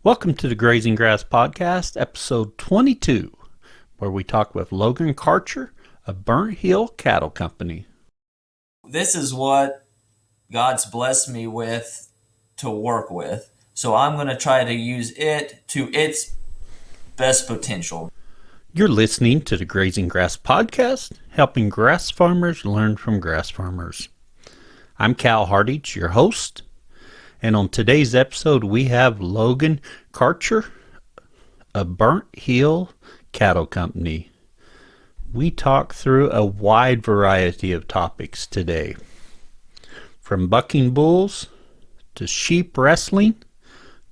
Welcome to the Grazing Grass Podcast, episode 22, where we talk with Logan Karcher of Burnt Hill Cattle Company. This is what God's blessed me with to work with, so I'm going to try to use it to its best potential. You're listening to the Grazing Grass Podcast, helping grass farmers learn from grass farmers. I'm Cal Hardage, your host. And on today's episode, we have Logan Karcher of Burnt Hill Cattle Company. We talk through a wide variety of topics today, from bucking bulls to sheep wrestling,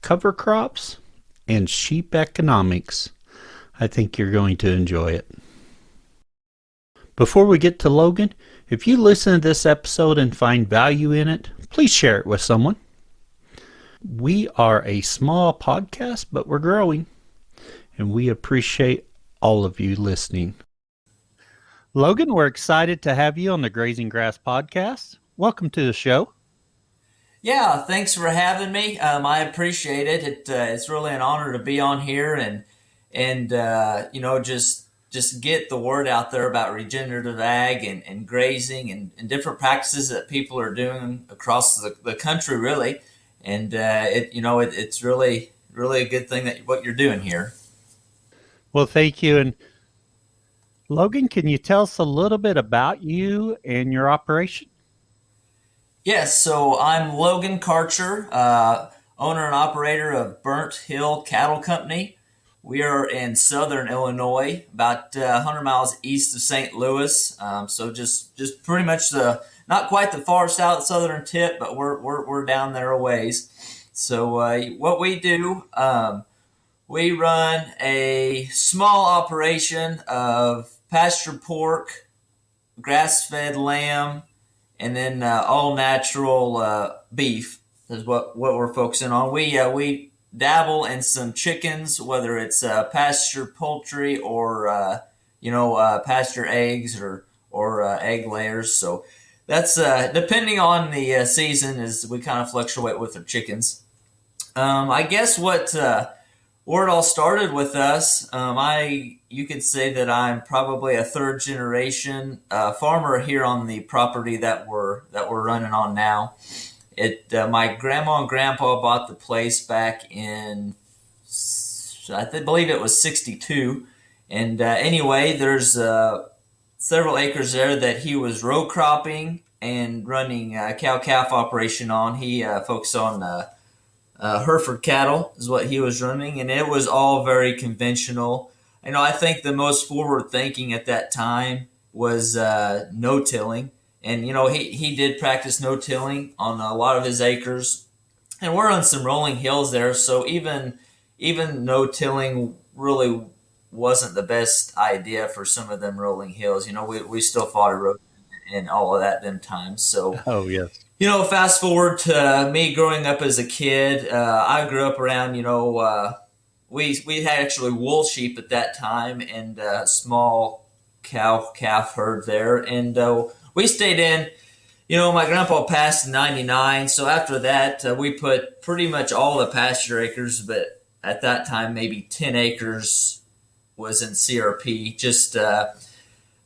cover crops, and sheep economics. I think you're going to enjoy it. Before we get to Logan, if you listen to this episode and find value in it, please share it with someone. We are a small podcast, but we're growing, and we appreciate all of you listening. Logan, we're excited to have you on the Grazing Grass Podcast. Welcome to the show. Yeah, thanks for having me. I appreciate it. It's really an honor to be on here and just get the word out there about regenerative ag and grazing and different practices that people are doing across the country, really. And it's really a good thing that what you're doing here. Well, thank you. And Logan, can you tell us a little bit about you and your operation? Yes, so I'm Logan Karcher, owner and operator of Burnt Hill Cattle Company. We are in southern Illinois, about 100 miles east of St. Louis. So just pretty much not quite the far southern tip, but we're down there a ways. So what we do, we run a small operation of pasture pork, grass-fed lamb, and then all natural beef is what we're focusing on. We dabble in some chickens, whether it's pasture poultry or pasture eggs or egg layers. So that's depending on the season, is we kind of fluctuate with the chickens. I guess where it all started with us, you could say that I'm probably a third generation farmer here on the property that we're running on now. My grandma and grandpa bought the place back in, believe it was 62. And anyway, there's several acres there that he was row cropping and running a cow-calf operation on. He focused on Hereford cattle is what he was running, and it was all very conventional. I think the most forward-thinking at that time was no-tilling. And, he did practice no-tilling on a lot of his acres. And we're on some rolling hills there, so even no-tilling really wasn't the best idea for some of them rolling hills. We still fought erosion and all of that them times. So, Oh, yes. fast forward to me growing up as a kid. I grew up around, we had actually wool sheep at that time and a small cow-calf herd there. And we stayed in. My grandpa passed in 99. So after that, we put pretty much all the pasture acres, but at that time, maybe 10 acres was in CRP. Just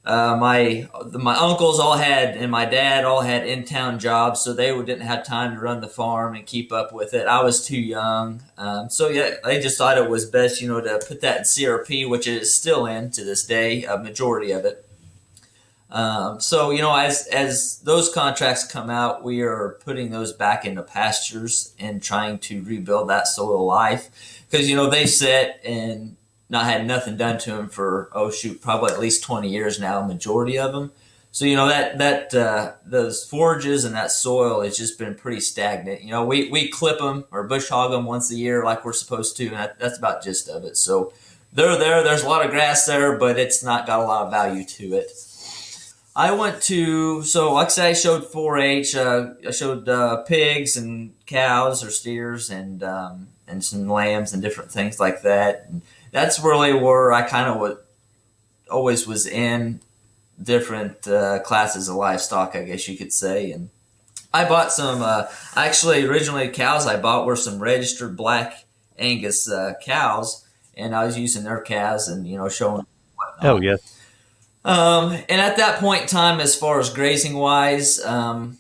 my uncles all had, and my dad all had in-town jobs, so they didn't have time to run the farm and keep up with it. I was too young. They just thought it was best, to put that in CRP, which it is still in to this day, a majority of it. As those contracts come out, we are putting those back into pastures and trying to rebuild that soil life, because, they sit and not had nothing done to them for, probably at least 20 years now, majority of them. So, those forages and that soil has just been pretty stagnant. We clip them or bush hog them once a year like we're supposed to, and that's about just of it. So they're there. There's a lot of grass there, but it's not got a lot of value to it. I went to, like I said, I showed 4-H. I showed pigs and cows or steers and some lambs and different things like that. And that's really where I kind of always was in different classes of livestock, I guess you could say. And I bought some, originally cows I bought were some registered black Angus cows, and I was using their calves and showing them Oh, whatnot. yes. And at that point in time, as far as grazing wise, I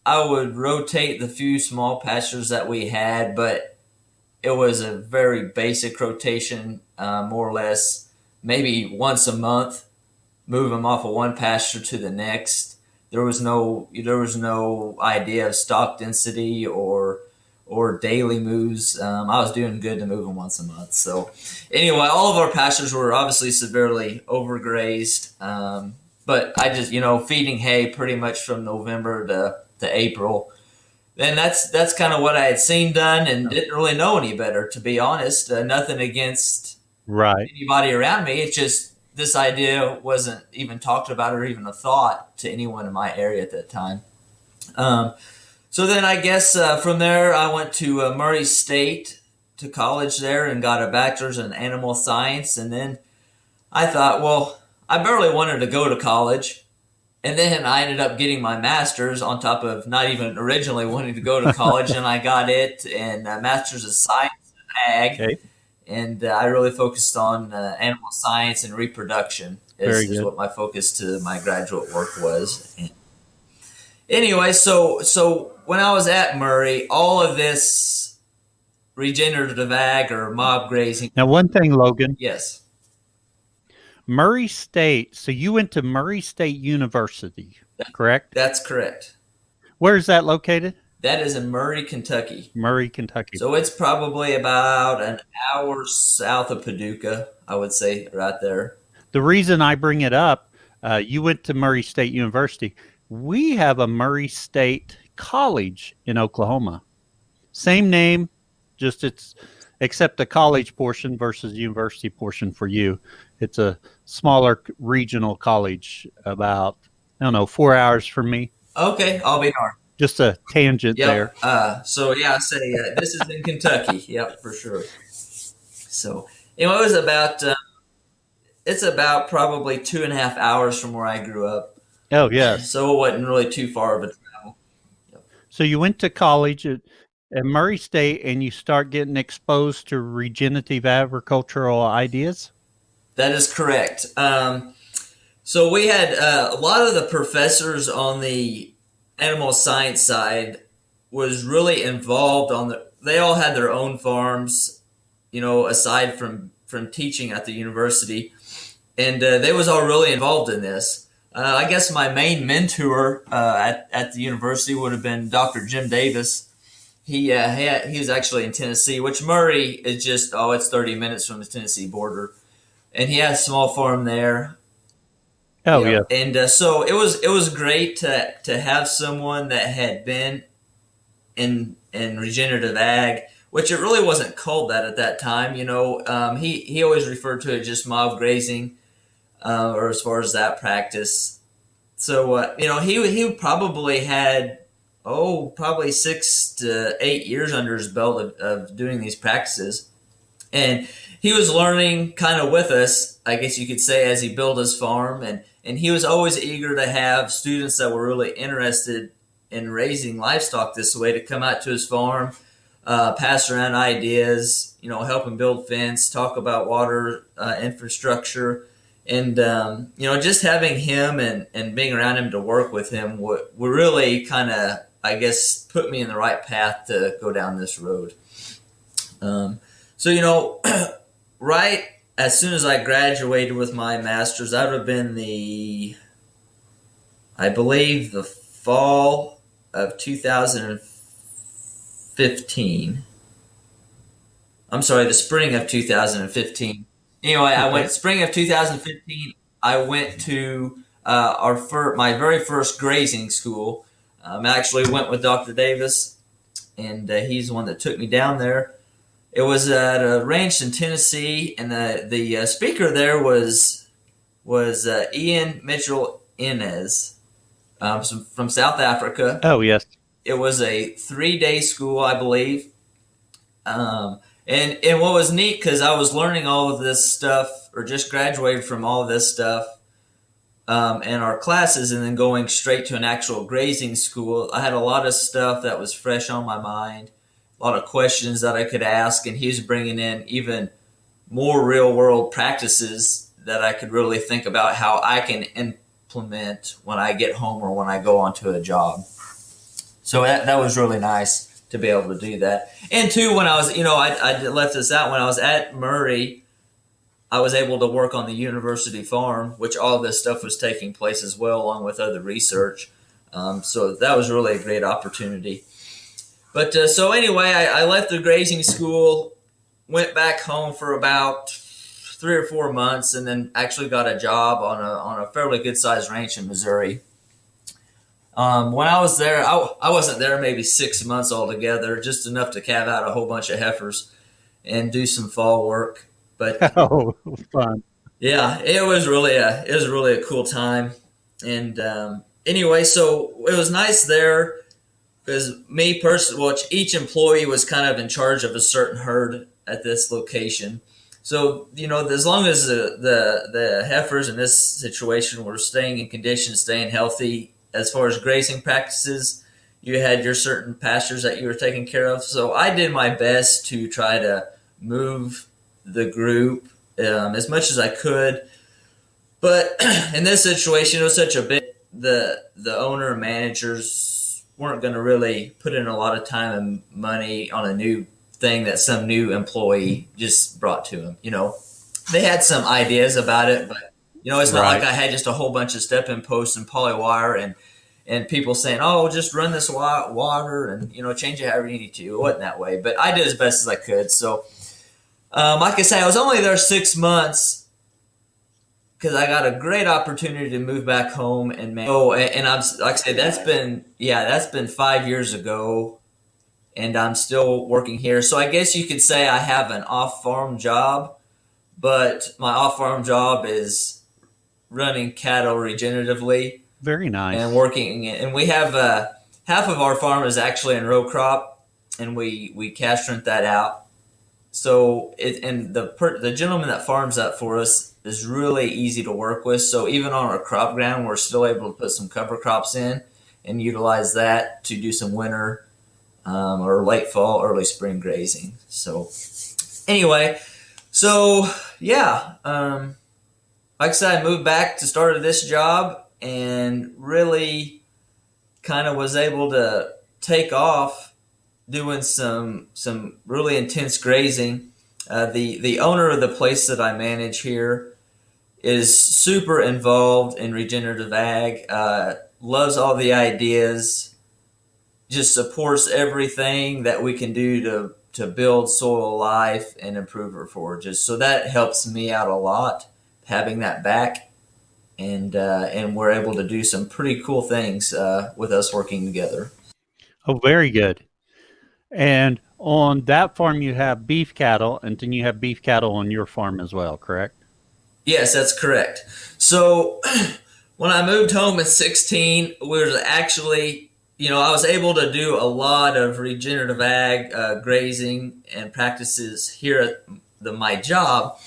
would rotate the few small pastures that we had, but it was a very basic rotation, more or less, maybe once a month, move them off of one pasture to the next. There was no idea of stock density or daily moves. I was doing good to move them once a month. So anyway, all of our pastures were obviously severely overgrazed. But I just, feeding hay pretty much from November to April. And that's kind of what I had seen done and didn't really know any better, to be honest. Nothing against Right. anybody around me. It's just this idea wasn't even talked about or even a thought to anyone in my area at that time. So then I guess from there I went to Murray State to college there and got a bachelor's in animal science. And then I thought, well, I barely wanted to go to college. And then I ended up getting my master's on top of not even originally wanting to go to college. And I got it, and a master's of science in ag. Okay. And I really focused on animal science and reproduction is what my focus to my graduate work was. And anyway, so when I was at Murray, all of this regenerative ag or mob grazing. Now, one thing, Logan. Yes. Murray State. So you went to Murray State University, correct? That's correct. Where is that located? That is in Murray, Kentucky. Murray, Kentucky. So it's probably about an hour south of Paducah, I would say, right there. The reason I bring it up, you went to Murray State University. We have a Murray State College in Oklahoma. Same name, just except the college portion versus university portion for you. It's a smaller regional college, about, 4 hours from me. Okay, I'll be darned. Just a tangent there. So yeah, I say this is in Kentucky. Yep, for sure. So it was about it's about probably 2.5 hours from where I grew up. Oh, yes. So it wasn't really too far of a travel. Yep. So you went to college at Murray State, and you start getting exposed to regenerative agricultural ideas? That is correct. So we had a lot of the professors on the animal science side was really involved they all had their own farms, aside from teaching at the university. And they was all really involved in this. I guess my main mentor at the university would have been Dr. Jim Davis. He was actually in Tennessee, which Murray is just, it's 30 minutes from the Tennessee border. And he had a small farm there. Oh, yeah. And so it was great to have someone that had been in regenerative ag, which it really wasn't called that at that time. He always referred to it just mob grazing, or as far as that practice. So he probably had probably 6 to 8 years under his belt of doing these practices, and he was learning kind of with us, I guess you could say, as he built his farm, and he was always eager to have students that were really interested in raising livestock this way to come out to his farm, pass around ideas, help him build fence, talk about water infrastructure. And, just having him and being around him to work with him would really kind of, I guess, put me in the right path to go down this road. So, right as soon as I graduated with my master's, that would have been I believe the fall of 2015. I'm sorry, the spring of 2015. Anyway, I went spring of 2015. I went to my very first grazing school. I actually went with Dr. Davis, and he's the one that took me down there. It was at a ranch in Tennessee, and the speaker there was Ian Mitchell Inez from South Africa. Oh, yes. It was a 3-day school, I believe. And what was neat, because I was learning all of this stuff, or just graduated from all of this stuff in our classes, and then going straight to an actual grazing school, I had a lot of stuff that was fresh on my mind. lot of questions that I could ask, and he was bringing in even more real world practices that I could really think about how I can implement when I get home or when I go onto a job. So that was really nice to be able to do that. And two, when I was, I left this out, when I was at Murray, I was able to work on the university farm, which all this stuff was taking place as well, along with other research. So that was really a great opportunity. But so anyway, I left the grazing school, went back home for about 3 or 4 months, and then actually got a job on a fairly good sized ranch in Missouri. When I was there, I wasn't there maybe 6 months altogether, just enough to calve out a whole bunch of heifers and do some fall work. But Oh, fun. yeah, it was really a cool time. And anyway, so it was nice there because me personally, well, each employee was kind of in charge of a certain herd at this location. So, as long as the heifers in this situation were staying in condition, staying healthy, as far as grazing practices, you had your certain pastures that you were taking care of. So I did my best to try to move the group as much as I could. But in this situation, it was such a big, the owner and managers weren't going to really put in a lot of time and money on a new thing that some new employee just brought to them. They had some ideas about it, but it's not like I had just a whole bunch of step-in posts and polywire and people saying, "Oh, just run this water and change it however you need to." It wasn't that way, but I did as best as I could. So, like I say, I was only there 6 months because I got a great opportunity to move back home and I'm like I said, that's been 5 years ago, and I'm still working here. So I guess you could say I have an off-farm job, but my off-farm job is running cattle regeneratively. Very nice. And working, and we have half of our farm is actually in row crop, and we castrate that out. So the gentleman that farms that for us is really easy to work with. So even on our crop ground, we're still able to put some cover crops in and utilize that to do some winter or late fall, early spring grazing. So anyway, yeah. Like I said, I moved back to start this job and really kind of was able to take off doing some really intense grazing. The owner of the place that I manage here is super involved in regenerative ag, loves all the ideas, just supports everything that we can do to build soil life and improve our forages. So that helps me out a lot, having that back, and we're able to do some pretty cool things with us working together. Oh, very good. And on that farm, you have beef cattle, and then you have beef cattle on your farm as well, correct? Yes, that's correct. So when I moved home at 16, we were actually, I was able to do a lot of regenerative ag grazing and practices here at my job.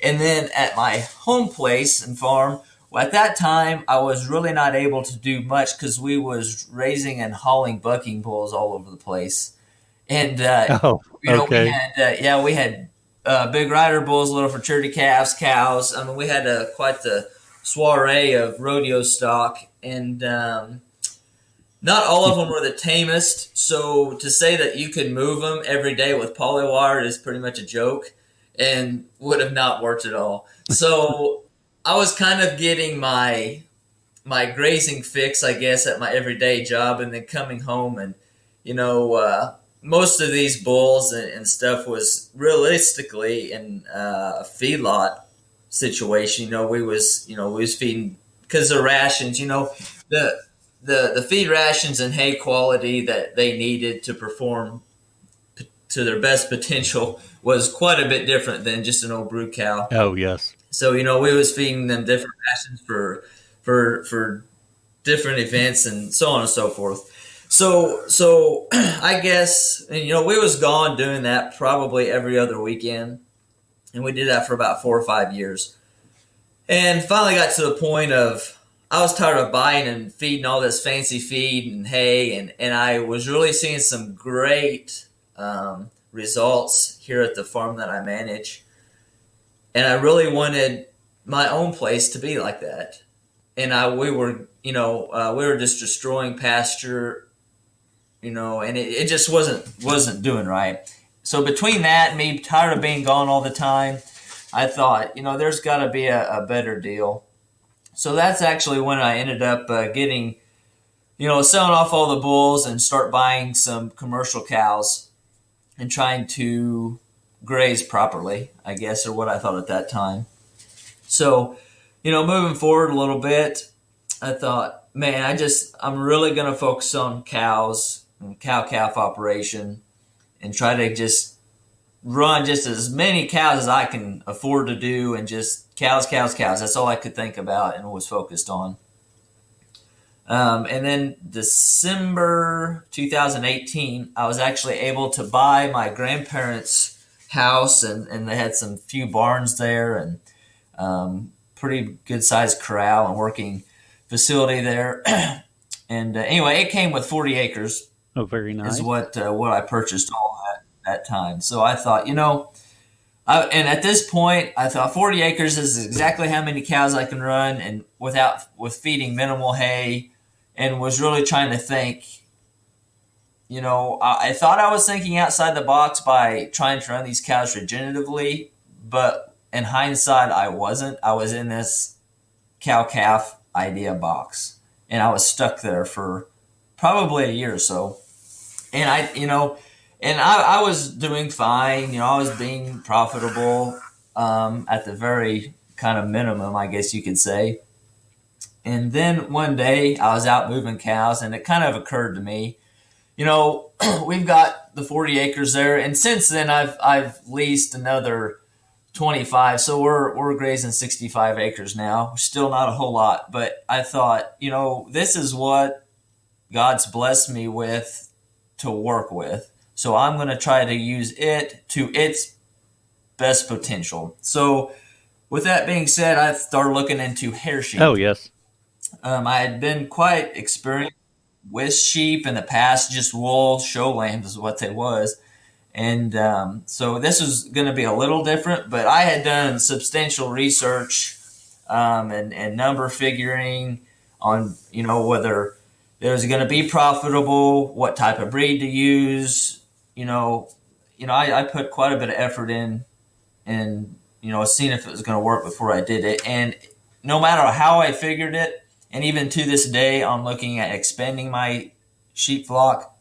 And then at my home place and farm, well, at that time, I was really not able to do much because we was raising and hauling bucking bulls all over the place. And, okay. we had big rider bulls, little futurity calves, cows. I mean, we had quite the soiree of rodeo stock, and not all of them were the tamest. So to say that you could move them every day with polywire is pretty much a joke and would have not worked at all. So I was kind of getting my grazing fix, I guess, at my everyday job, and then coming home and, most of these bulls and stuff was realistically in a feedlot situation. We was feeding because the rations, the feed rations and hay quality that they needed to perform to their best potential was quite a bit different than just an old brood cow. Oh, yes. So, we was feeding them different rations for different events and so on and so forth. So I guess, and, we was gone doing that probably every other weekend, and we did that for about 4 or 5 years. And finally got to the point of I was tired of buying and feeding all this fancy feed and hay, and I was really seeing some great results here at the farm that I manage. And I really wanted my own place to be like that. And we were just destroying pasture, and it just wasn't doing right. So between that and me tired of being gone all the time, I thought, there's got to be a better deal. So that's actually when I ended up getting, selling off all the bulls and start buying some commercial cows and trying to graze properly, I guess, or what I thought at that time. So, moving forward a little bit, I thought, man, I'm really going to focus on cows and cow-calf operation and try to just run just as many cows as I can afford to do, and just cows. That's all I could think about and was focused on. And then December 2018, I was actually able to buy my grandparents' house, and they had some few barns there and pretty good sized corral and working facility there. And anyway, it came with 40 acres. Oh, very nice. Is what I purchased all that time. So I thought, and at this point, I thought 40 acres is exactly how many cows I can run, and with feeding minimal hay, and was really trying to think. I thought I was thinking outside the box by trying to run these cows regeneratively, but in hindsight, I wasn't. I was in this cow-calf idea box, and I was stuck there for probably a year or so. And I was doing fine. I was being profitable at the very kind of minimum, I guess you could say. And then one day I was out moving cows, and it kind of occurred to me, we've got the 40 acres there, and since then I've leased another 25, so we're grazing 65 acres now. Still not a whole lot, but I thought, this is what God's blessed me with to work with. So I'm going to try to use it to its best potential. So with that being said, I started looking into hair sheep. Oh, yes. I had been quite experienced with sheep in the past, just wool show lambs is what they was. And so this was going to be a little different, but I had done substantial research and number figuring on, whether it was going to be profitable, what type of breed to use. I put quite a bit of effort in and, seeing if it was going to work before I did it. And no matter how I figured it, and even to this day, I'm looking at expanding my sheep flock.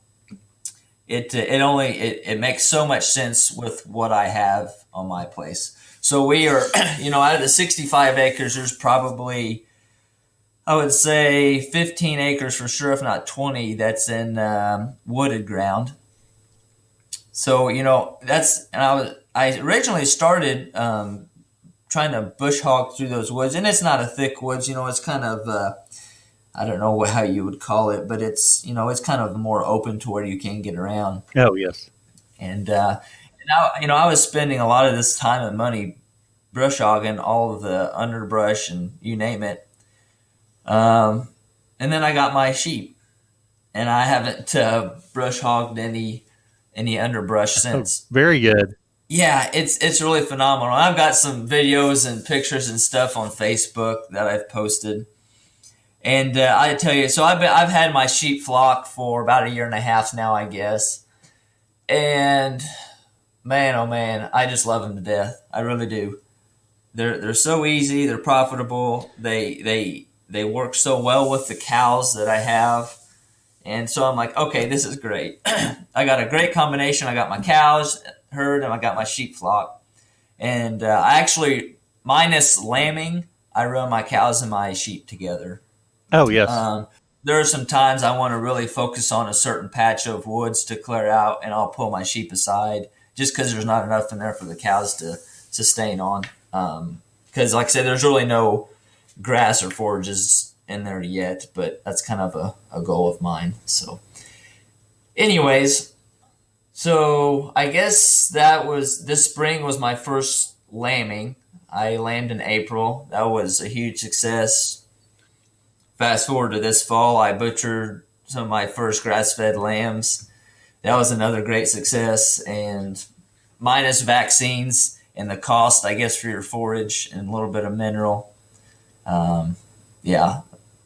It makes so much sense with what I have on my place. So we are, out of the 65 acres, there's probably, I would say 15 acres for sure, if not 20, that's in wooded ground. So, I originally started trying to bush hog through those woods, and it's not a thick woods, it's kind of, I don't know how you would call it, but it's, it's kind of more open to where you can get around. Oh, yes. And I was spending a lot of this time and money brush hogging all of the underbrush and you name it. And then I got my sheep, and I haven't brush hogged any underbrush since. Oh, very good. Yeah, it's really phenomenal. I've got some videos and pictures and stuff on Facebook that I've posted. And I tell you, so I've had my sheep flock for about a year and a half now, I guess. And man, oh man, I just love them to death. I really do. They're so easy. They're profitable. They work so well with the cows that I have. And so I'm like, okay, this is great. I got a great combination. I got my cows herd and I got my sheep flock. And I actually, minus lambing, I run my cows and my sheep together. Oh, yes. There are some times I want to really focus on a certain patch of woods to clear out, and I'll pull my sheep aside just because there's not enough in there for the cows to sustain on. Because, like I said, there's really no grass or forages in there yet, but that's kind of a goal of mine. So, anyways, so I guess this spring was my first lambing. I lambed in April. That was a huge success. Fast forward to this fall, I butchered some of my first grass-fed lambs that was another great success. And minus vaccines and the cost, I guess, for your forage and a little bit of mineral. Yeah,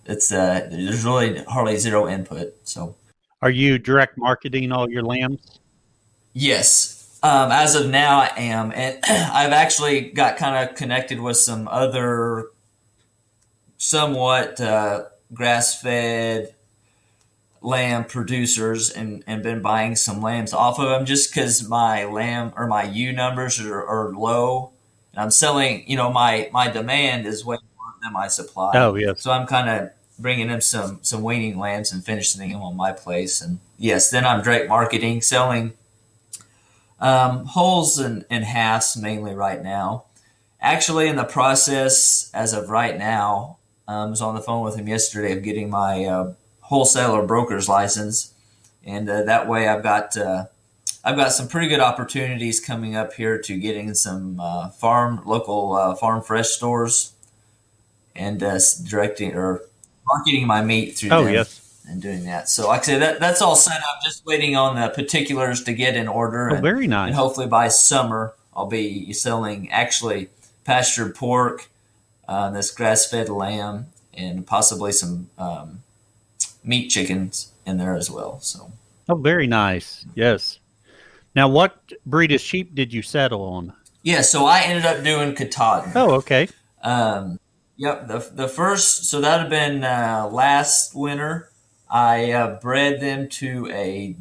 it's there's really hardly zero input. So Are you direct marketing all your lambs? yes, as of now I am, and I've actually got kind of connected with some other somewhat grass-fed lamb producers and been buying some lambs off of them just because my lamb or my ewe numbers are low. And I'm selling, my demand is way more than my supply. Oh, yes. So I'm kind of bringing them some weaning lambs and finishing them on my place. And yes, then I'm direct marketing, selling wholes and halves mainly right now. Actually, in the process, as of right now, I was on the phone with him yesterday of getting my wholesaler broker's license, and that way I've got some pretty good opportunities coming up here to getting some local farm fresh stores and directing or marketing my meat through Oh, them yes. and doing that. So, like I said, that's all set up. Just waiting on the particulars to get in order, Oh, very nice. and hopefully by summer I'll be selling actually pastured pork, this grass-fed lamb, and possibly some meat chickens in there as well. So, Oh, very nice. Yes. Now, what breed of sheep did you settle on? yeah, so I ended up doing Katahdin. Oh, okay. Yep, the first, so that had been last winter. I bred them to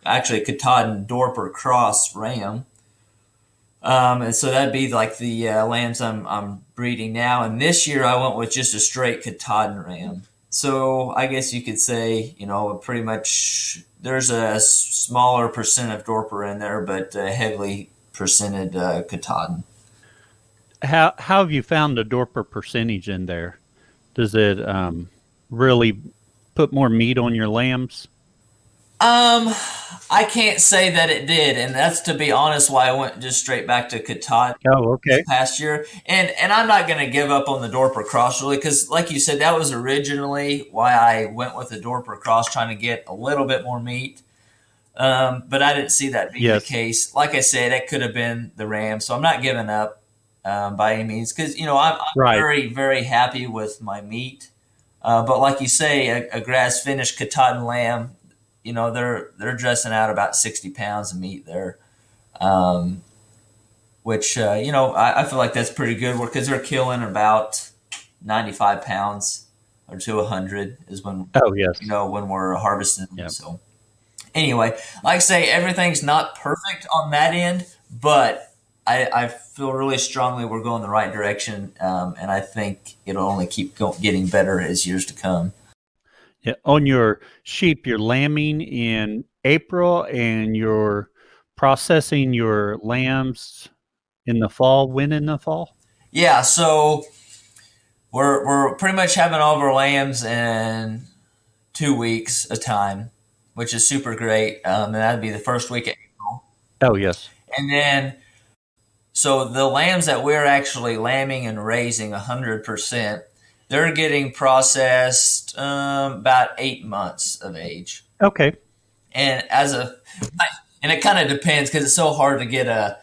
actually Katahdin Dorper cross ram. And so that'd be like the lambs I'm breeding now. And this year I went with just a straight Katahdin ram. So I guess you could say, pretty much there's a smaller percent of Dorper in there, but heavily percented Katahdin. How have you found the Dorper percentage in there? Does it really put more meat on your lambs? I can't say that it did, and that's, to be honest, why I went just straight back to Katahdin Oh, okay. this past year. And I'm not going to give up on the Dorper cross really, because like you said, that was originally why I went with the Dorper cross, trying to get a little bit more meat. But I didn't see that being Yes. the case. Like I said, it could have been the Ram, so I'm not giving up by any means, because I'm Right. very, very happy with my meat. But like you say, a grass finished Katahdin lamb, they're dressing out about 60 pounds of meat there, which I feel like that's pretty good because they're killing about 95 pounds or to 100 is when Oh, yes. when we're harvesting them. Yep. So anyway, like I say, everything's not perfect on that end, but I feel really strongly we're going the right direction, and I think it'll only keep getting better as years to come. Yeah. On your sheep, you're lambing in April and you're processing your lambs in the fall. When in the fall? Yeah, so we're pretty much having all of our lambs in 2 weeks a time, which is super great. And that'd be the first week of April. Oh, yes. And then, so the lambs that we're actually lambing and raising 100%, they're getting processed about 8 months of age. Okay. And and it kind of depends because it's so hard to get a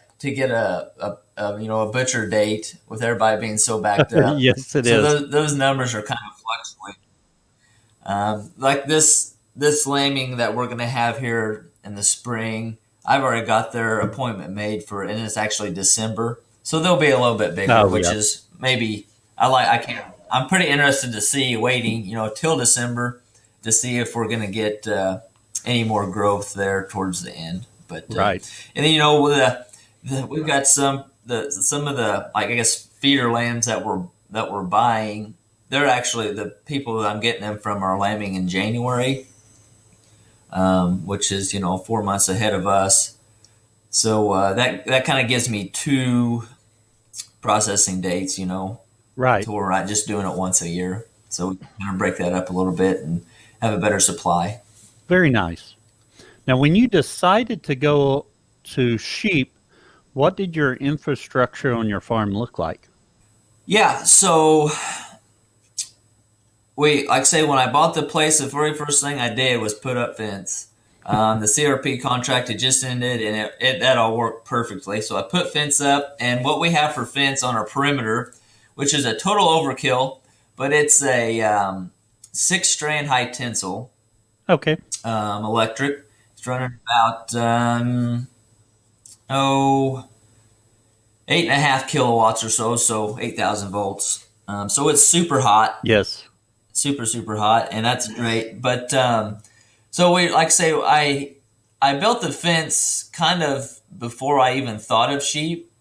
butcher date with everybody being so backed up. Yes, it so is. those numbers are kind of fluctuating. Like this lambing that we're going to have here in the spring, I've already got their appointment made for, and it's actually December, so they'll be a little bit bigger, which is maybe I'm pretty interested to see waiting, till December to see if we're going to get any more growth there towards the end. But Right. And then we've got some of the, like, I guess, feeder lambs that we're buying. They're actually the people that I'm getting them from are lambing in January, which is 4 months ahead of us. So that kind of gives me 2 processing dates, Right. to where we're not just doing it once a year. So we kind of break that up a little bit and have a better supply. Very nice. Now, when you decided to go to sheep, what did your infrastructure on your farm look like? Yeah, so like I say, when I bought the place, the very first thing I did was put up fence. The CRP contract had just ended, and that all worked perfectly. So I put fence up, and what we have for fence on our perimeter, which is a total overkill, but it's a 6-strand high tensile Okay. electric. It's running about 8.5 kilowatts or so 8,000 volts. So it's super hot, Yes. super hot, and that's great. But so we, like I say, I built the fence kind of before I even thought of sheep,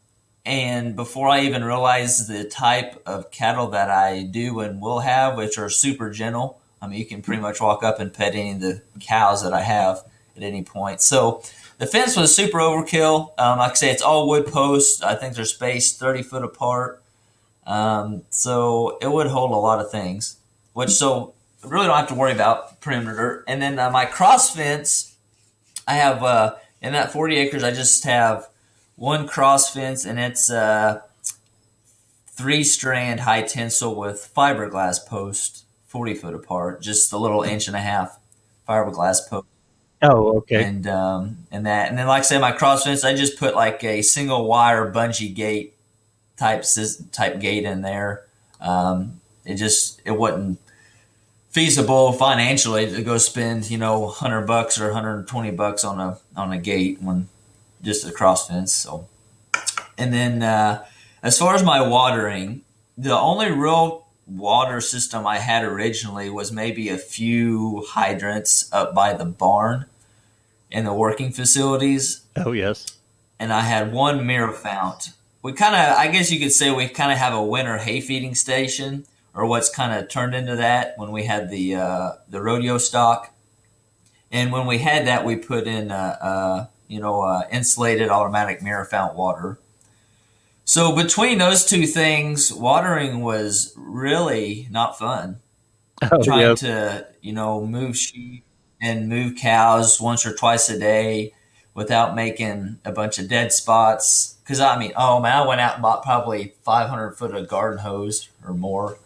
and before I even realized the type of cattle that I do and will have, which are super gentle. I mean, you can pretty much walk up and pet any of the cows that I have at any point. So the fence was super overkill. Like I say, it's all wood posts. I think they're spaced 30 foot apart. So it would hold a lot of things, so I really don't have to worry about perimeter. And then my cross fence, I have in that 40 acres, I just have one cross fence, and it's 3-strand high tensile with fiberglass post 40 foot apart, just a little 1.5 inch fiberglass post. Oh, okay. And then like I said, my cross fence, I just put like a single wire bungee gate type gate in there. It wasn't feasible financially to go spend $100 or $120 on a gate when just a cross fence. So, and then as far as my watering, the only real water system I had originally was maybe a few hydrants up by the barn in the working facilities. Oh, yes. And I had one mirror fount. I guess you could say we kind of have a winter hay feeding station, or what's kind of turned into that when we had the rodeo stock. And when we had that, we put in insulated automatic mirror fount water. So between those two things, watering was really not fun. Oh, Trying yes. to, move sheep and move cows once or twice a day without making a bunch of dead spots. Because, I went out and bought probably 500 foot of garden hose or more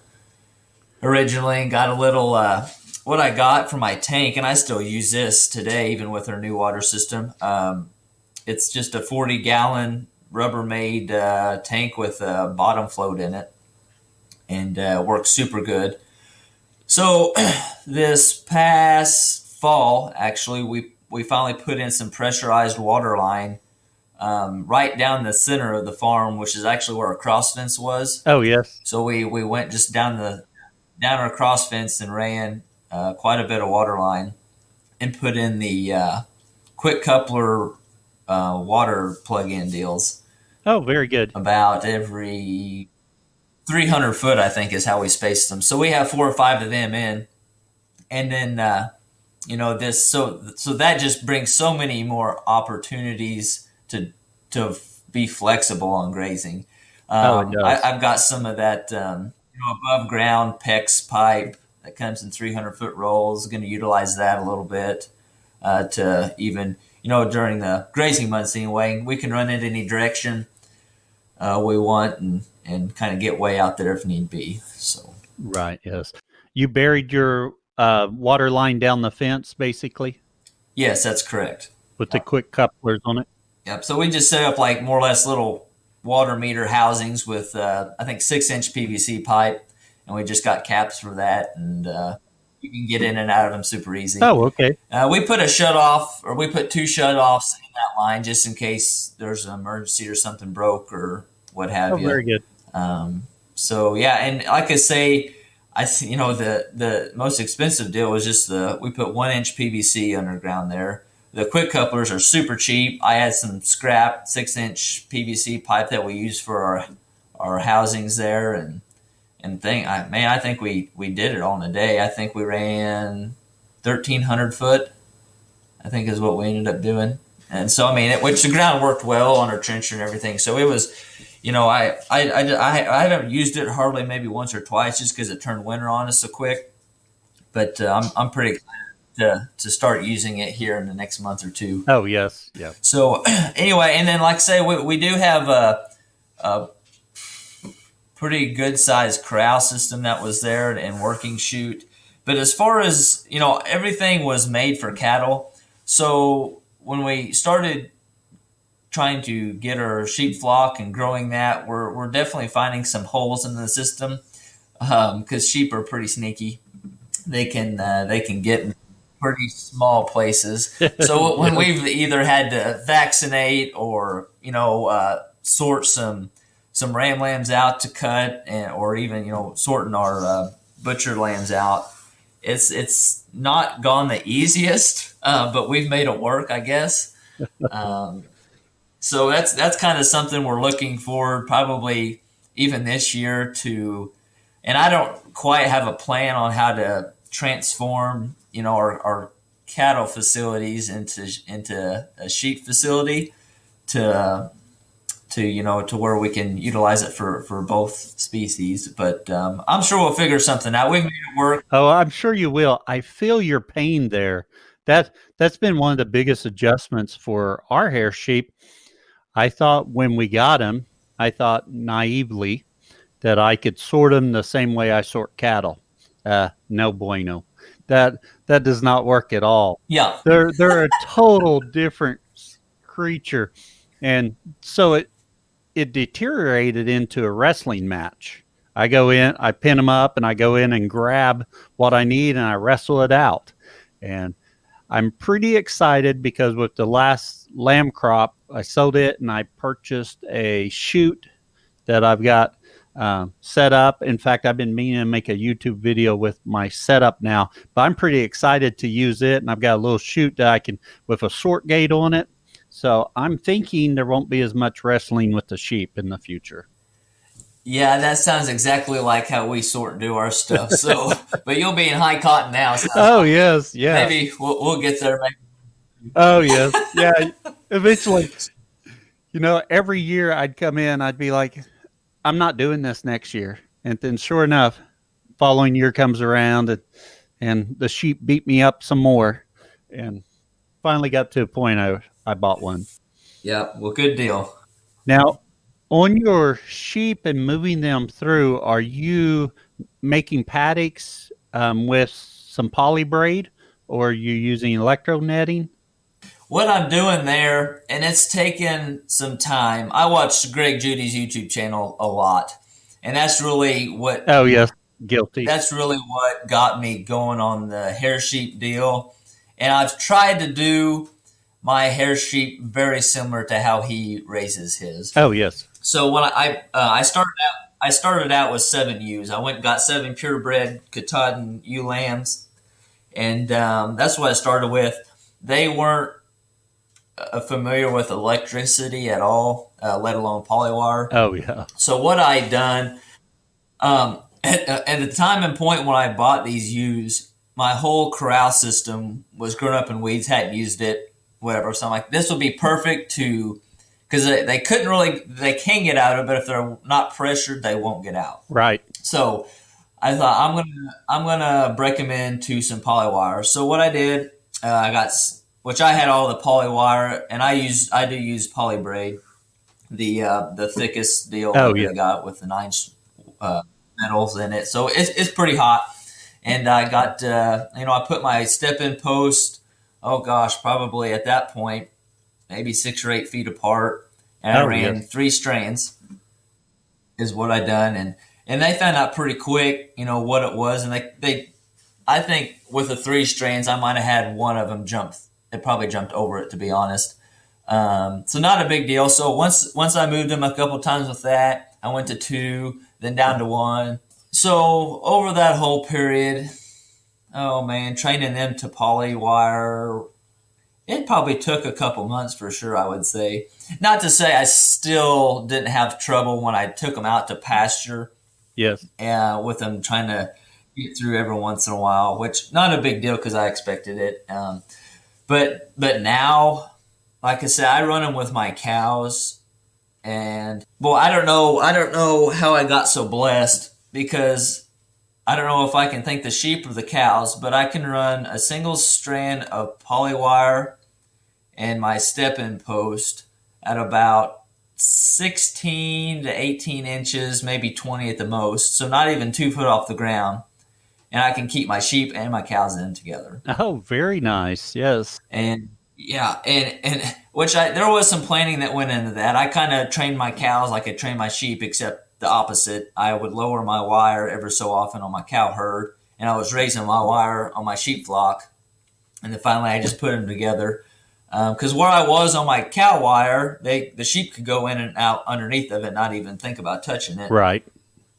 originally, and got a little, what I got for my tank, and I still use this today, even with our new water system. It's just a 40-gallon Rubbermaid tank with a bottom float in it, and works super good. So this past fall, actually, we finally put in some pressurized water line right down the center of the farm, which is actually where our cross fence was. Oh, yes. So we went just down our cross fence and ran quite a bit of water line and put in the quick coupler water plug-in deals. Oh, very good. About every 300 foot, I think, is how we spaced them. So we have 4 or 5 of them in, and then this. So that just brings so many more opportunities to be flexible on grazing. It does. I've got some of that above ground PEX pipe that comes in 300 foot rolls. Going to utilize that a little bit to even during the grazing months anyway. We can run it any direction we want and kind of get way out there if need be. So Right, yes. You buried your water line down the fence, basically, yes, that's correct. with the quick couplers on it? Yep. So we just set up like more or less little water meter housings with I think 6-inch PVC pipe, and we just got caps for that, and you can get in and out of them super easy. Oh, okay. We put 2 shut-offs in that line just in case there's an emergency or something broke or what have you. Very good. So yeah, and like I say, the most expensive deal was just we put 1-inch PVC underground there. The quick couplers are super cheap. I had some scrap 6-inch PVC pipe that we use for our housings there, I think we did it all in a day. I think we ran 1,300 foot, I think is what we ended up doing. And so, which the ground worked well on our trencher and everything. So it was, I haven't used it hardly, maybe once or twice, just because it turned winter on us so quick. But I'm pretty excited to start using it here in the next month or two. Oh, yes. Yeah. So anyway, and then like I say, we do have a pretty good sized corral system that was there and working chute. But as far as, everything was made for cattle. So when we started trying to get our sheep flock and growing that, we're definitely finding some holes in the system because sheep are pretty sneaky. They can get in pretty small places. So when Yes. we've either had to vaccinate or sort some ram lambs out to cut, or even sorting our butcher lambs out, it's not gone the easiest, but we've made it work, I guess. Um, so that's kind of something we're looking for, probably even this year to. And I don't quite have a plan on how to transform, our cattle facilities into a sheep facility to where we can utilize it for both species. But I'm sure we'll figure something out. We've made it work. Oh, I'm sure you will. I feel your pain there. That's been one of the biggest adjustments for our hair sheep. I thought when we got them, I thought naively that I could sort them the same way I sort cattle. No bueno. That that does not work at all. Yeah, They're a total different creature, and so it deteriorated into a wrestling match. I go in, I pin them up, and I go in and grab what I need, and I wrestle it out. And I'm pretty excited because with the last lamb crop, I sold it and I purchased a chute that I've got set up. In fact, I've been meaning to make a YouTube video with my setup now, but I'm pretty excited to use it. And I've got a little chute that I can, with a sort gate on it. So I'm thinking there won't be as much wrestling with the sheep in the future. yeah, that sounds exactly like how we sort and do our stuff. So, but you'll be in high cotton now, so Oh, yes. Yeah. maybe we'll get there. Maybe. Oh, yes. Yeah. Eventually, every year I'd come in, I'd be like, I'm not doing this next year. And then sure enough, following year comes around and the sheep beat me up some more and finally got to a point I bought one. Yeah, well, good deal. Now, on your sheep and moving them through, are you making paddocks with some poly braid or are you using electro netting? What I'm doing there, and it's taken some time. I watched Greg Judy's YouTube channel a lot, and Oh, yes, guilty. that's really what got me going on the hair sheep deal. And I've tried to do my hair sheep very similar to how he raises his. Oh, yes. So when I started out with 7 ewes. I went and got 7 purebred Katahdin ewe lambs, and that's what I started with. They weren't familiar with electricity at all, let alone polywire. Oh, yeah. So what I done at the time and point when I bought these ewes, my whole corral system was grown up in weeds, hadn't used it, whatever. So I'm like, this would be perfect to because they couldn't really they can get out of it, but if they're not pressured, they won't get out. Right. So I thought I'm gonna break them into some polywire. So what I did, I got which I had all the polywire, and I do use poly braid, the thickest deal Oh, that yeah. I got with the 9 metals in it. So it's pretty hot, and I got I put my step in post. Oh gosh, probably at that point maybe 6 or 8 feet apart, and I Oh, ran yes. 3 strands is what I done, and they found out pretty quick, what it was, and they I think with the 3 strands, I might have had one of them jump. It probably jumped over it, to be honest. So not a big deal. So once I moved them a couple times with that, I went to 2, then down to 1. So over that whole period, oh man, training them to poly wire, it probably took a couple months for sure, I would say. Not to say I still didn't have trouble when I took them out to pasture Yes. with them trying to get through every once in a while, which not a big deal because I expected it. But now, like I said, I run them with my cows, and well, I don't know how I got so blessed because I don't know if I can thank the sheep or the cows, but I can run a single strand of polywire and my step-in post at about 16 to 18 inches, maybe 20 at the most, so not even 2 foot off the ground, and I can keep my sheep and my cows in together. Oh, very nice. Yes. And Yeah, and which there was some planning that went into that. I kind of trained my cows like I trained my sheep, except the opposite. I would lower my wire ever so often on my cow herd, and I was raising my wire on my sheep flock. And then finally, I just put them together because where I was on my cow wire, the sheep could go in and out underneath of it, not even think about touching it. Right.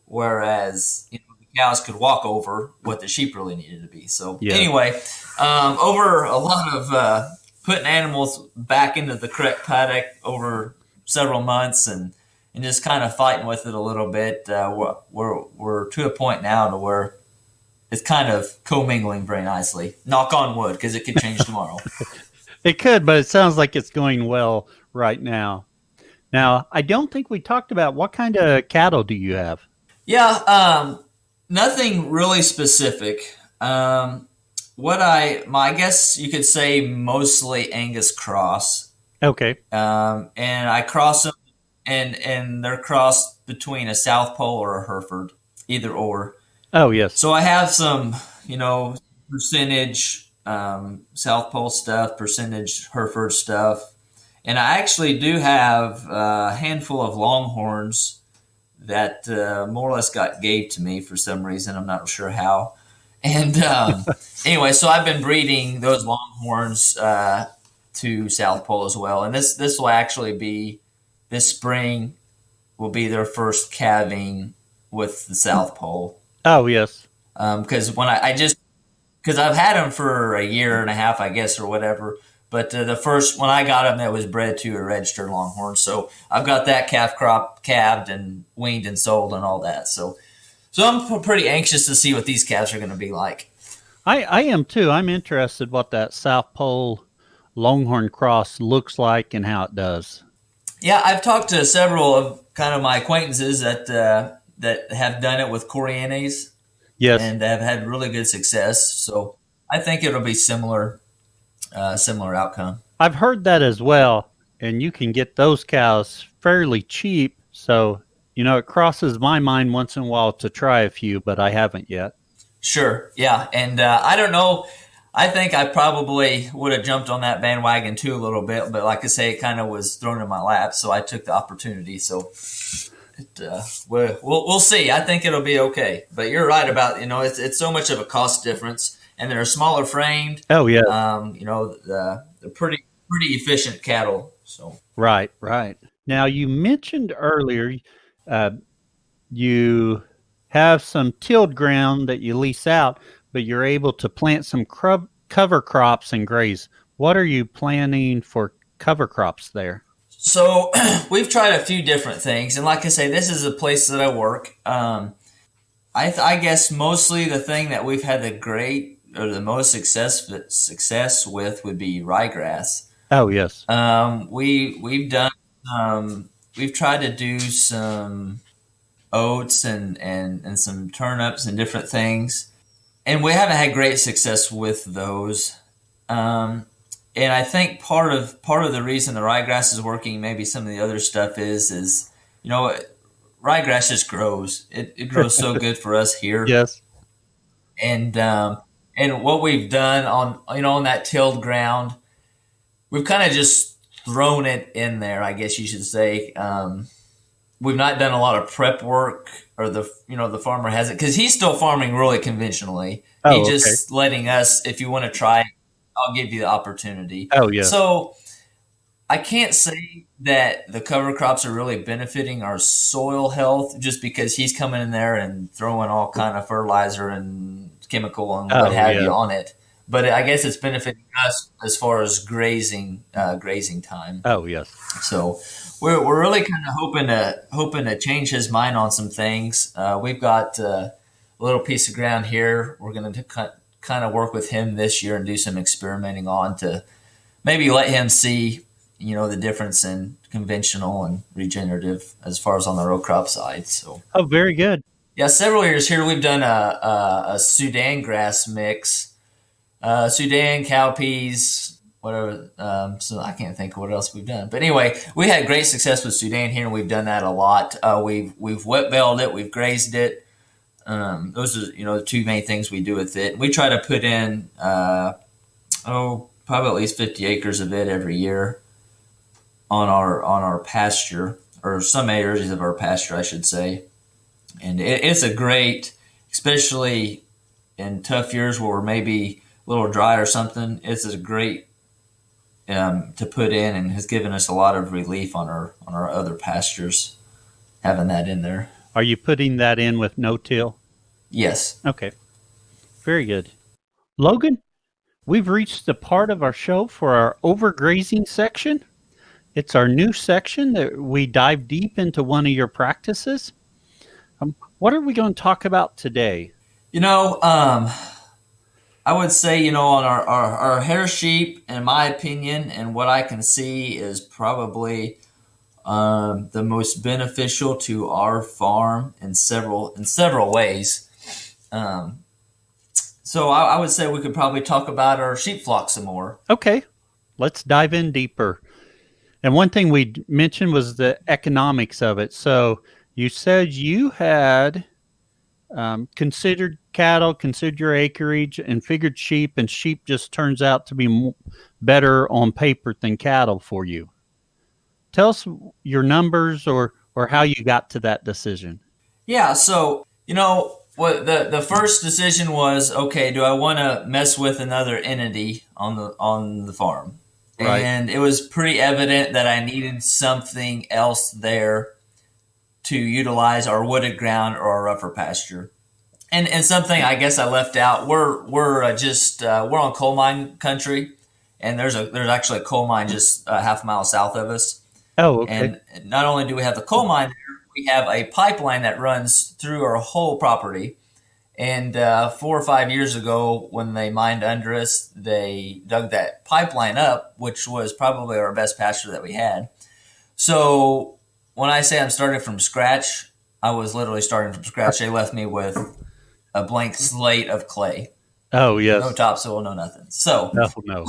Whereas the cows could walk over what the sheep really needed to be. So Yeah. anyway, over a lot of putting animals back into the correct paddock over several months and just kind of fighting with it a little bit, we're to a point now to where it's kind of commingling very nicely. Knock on wood, because it could change tomorrow. It could, but it sounds like it's going well right now. Now, I don't think we talked about what kind of cattle do you have? Yeah, nothing really specific. I guess you could say mostly Angus cross. Okay. And I cross them, and they're crossed between a South Pole or a Hereford, either or. Oh, yes. So I have some, percentage South Pole stuff, percentage Hereford stuff, and I actually do have a handful of Longhorns that more or less gave to me for some reason. I'm not sure how. And anyway, so I've been breeding those Longhorns to South Pole as well, and this will actually be this spring will be their first calving with the South Pole. Oh, yes. Because when because I've had them for a year and a half, I guess, or whatever. But the first when I got them, that was bred to a registered Longhorn. So I've got that calf crop calved and weaned and sold and all that. So I'm pretty anxious to see what these calves are going to be like. I am too. I'm interested what that South Pole Longhorn cross looks like and how it does. Yeah, I've talked to several of kind of my acquaintances that have done it with Corianes. Yes. And have had really good success. So I think it'll be similar outcome. I've heard that as well, and you can get those cows fairly cheap. So, it crosses my mind once in a while to try a few, but I haven't yet. Sure, yeah. And I don't know. I think I probably would have jumped on that bandwagon too a little bit, but like I say, it kind of was thrown in my lap, so I took the opportunity. So we'll see. I think it'll be okay. But you're right about it's so much of a cost difference, and they're smaller framed. Oh yeah. They're pretty efficient cattle. So right. Now you mentioned earlier, you have some tilled ground that you lease out, but you're able to plant some cover crops and graze. What are you planning for cover crops there? So we've tried a few different things, and like I say, this is a place that I work. I guess mostly the thing that we've had the most success with would be ryegrass. Oh yes. We've done we've tried to do some oats and some turnips and different things, and we haven't had great success with those. And I think part of the reason the ryegrass is working, maybe some of the other stuff is ryegrass just grows. It grows so good for us here. Yes. And what we've done on that tilled ground, we've kind of just thrown it in there, I guess you should say. We've not done a lot of prep work, or the farmer hasn't, because he's still farming really conventionally. He's just letting us, if you want to try it, I'll give you the opportunity. Oh yeah. So I can't say that the cover crops are really benefiting our soil health just because he's coming in there and throwing all kind of fertilizer and chemical and what have you on it. But I guess it's benefiting us as far as grazing time. Oh yes. So we're really kind of hoping to change his mind on some things. We've got a little piece of ground here. We're going to kind of work with him this year and do some experimenting on to maybe let him see, the difference in conventional and regenerative as far as on the row crop side. So. Oh, very good. Yeah, several years here we've done a Sudan grass mix, Sudan cowpeas, whatever. So I can't think of what else we've done. But anyway, we had great success with Sudan here, and we've done that a lot. We've wet baled it, we've grazed it. Those are the two main things we do with it. We try to put in probably probably at least 50 acres of it every year on our pasture, or some areas of our pasture, I should say. And it's a great, especially in tough years where we're maybe a little dry or something. It's a great to put in, and has given us a lot of relief on our other pastures, having that in there. Are you putting that in with no-till? Yes. Okay. Very good. Logan, we've reached the part of our show for our overgrazing section. It's our new section that we dive deep into one of your practices. What are we going to talk about today? I would say, on our hair sheep, in my opinion, and what I can see is probably the most beneficial to our farm in several ways. So I would say we could probably talk about our sheep flock some more. Okay, let's dive in deeper. And one thing we mentioned was the economics of it. So you said you had considered cattle, considered your acreage, and figured sheep, and sheep just turns out to be better on paper than cattle for you. Tell us your numbers or how you got to that decision. Yeah, so, what the first decision was, okay, do I want to mess with another entity on the farm? Right. And it was pretty evident that I needed something else there to utilize our wooded ground or our rougher pasture. And something I guess I left out, we're on coal mine country, and there's actually a coal mine just half a mile south of us. Oh, okay. And not only do we have the coal mine there, we have a pipeline that runs through our whole property. And 4 or 5 years ago, when they mined under us, they dug that pipeline up, which was probably our best pasture that we had. So when I say I'm starting from scratch, I was literally starting from scratch. They left me with a blank slate of clay. Oh, yes. No topsoil, no nothing. So No.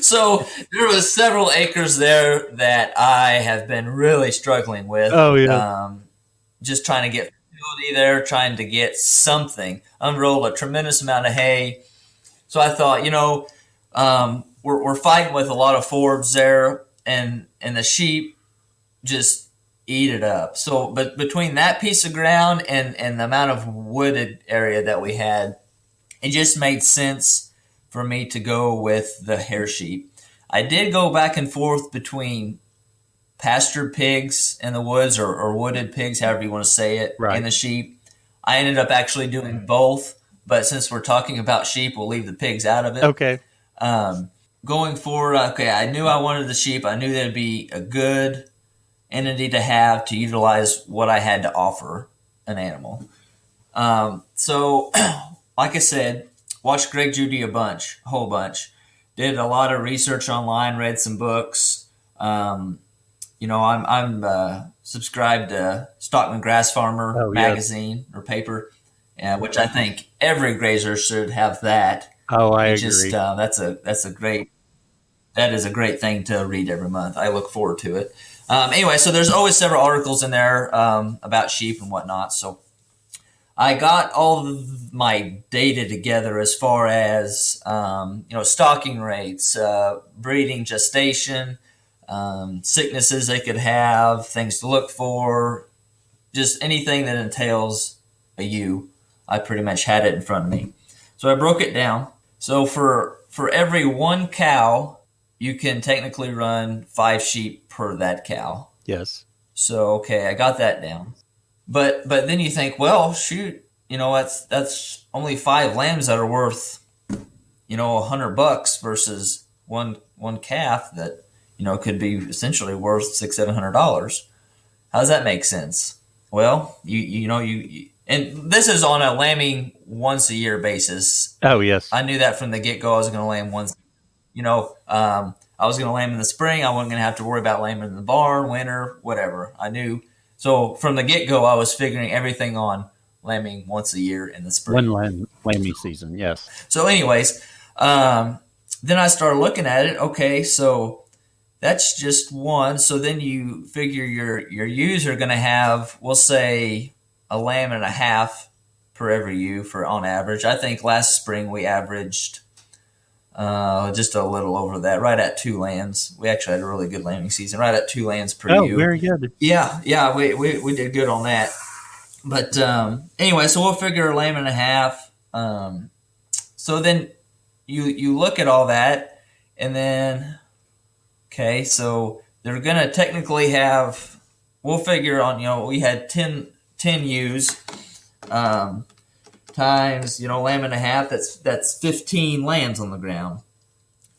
So there was several acres there that I have been really struggling with. Oh, yeah. Just trying to get fertility there, trying to get something. Unrolled a tremendous amount of hay. So I thought, we're fighting with a lot of forbs there, and the sheep just eat it up. So, but between that piece of ground and the amount of wooded area that we had, it just made sense for me to go with the hair sheep. I did go back and forth between pastured pigs in the woods or wooded pigs, however you want to say it, Right. and the sheep. I ended up actually doing both, but since we're talking about sheep, we'll leave the pigs out of it. Okay. Going forward, okay, I knew I wanted the sheep. I knew that'd be a good entity to have to utilize what I had to offer an animal. So, like I said, watched Greg Judy a whole bunch. Did a lot of research online, read some books. I'm subscribed to Stockman Grass Farmer magazine or paper, which I think every grazer should have that. Oh, I agree. That is a great thing to read every month. I look forward to it. Anyway, so there's always several articles in there about sheep and whatnot. So I got all of my data together as far as stocking rates, breeding, gestation, sicknesses they could have, things to look for, just anything that entails a ewe. I pretty much had it in front of me. So I broke it down. So for every one cow, you can technically run 5 sheep per that cow. Yes. So, okay, I got that down. But then you think, well, shoot, that's only 5 lambs that are worth, $100 versus one calf that, could be essentially worth $600-700. How does that make sense? Well, and this is on a lambing once a year basis. Oh, yes. I knew that from the get-go. I was going to lamb once. I was going to lamb in the spring. I wasn't going to have to worry about lambing in the barn, winter, whatever. I knew. So from the get-go, I was figuring everything on lambing once a year in the spring. One lambing season, yes. So anyways, then I started looking at it. Okay, so that's just one. So then you figure your ewes are going to have, we'll say, a lamb and a half per every ewe on average. I think last spring we averaged just a little over that, right at 2 lambs. We actually had a really good lambing season, right at 2 lambs per Oh, ewe. very good. Yeah, we did good on that. But anyway, so we'll figure a lamb and a half. So then you look at all that, and then, okay, so they're going to technically have, we'll figure on, we had 10 ewes times, lamb and a half, that's 15 lambs on the ground.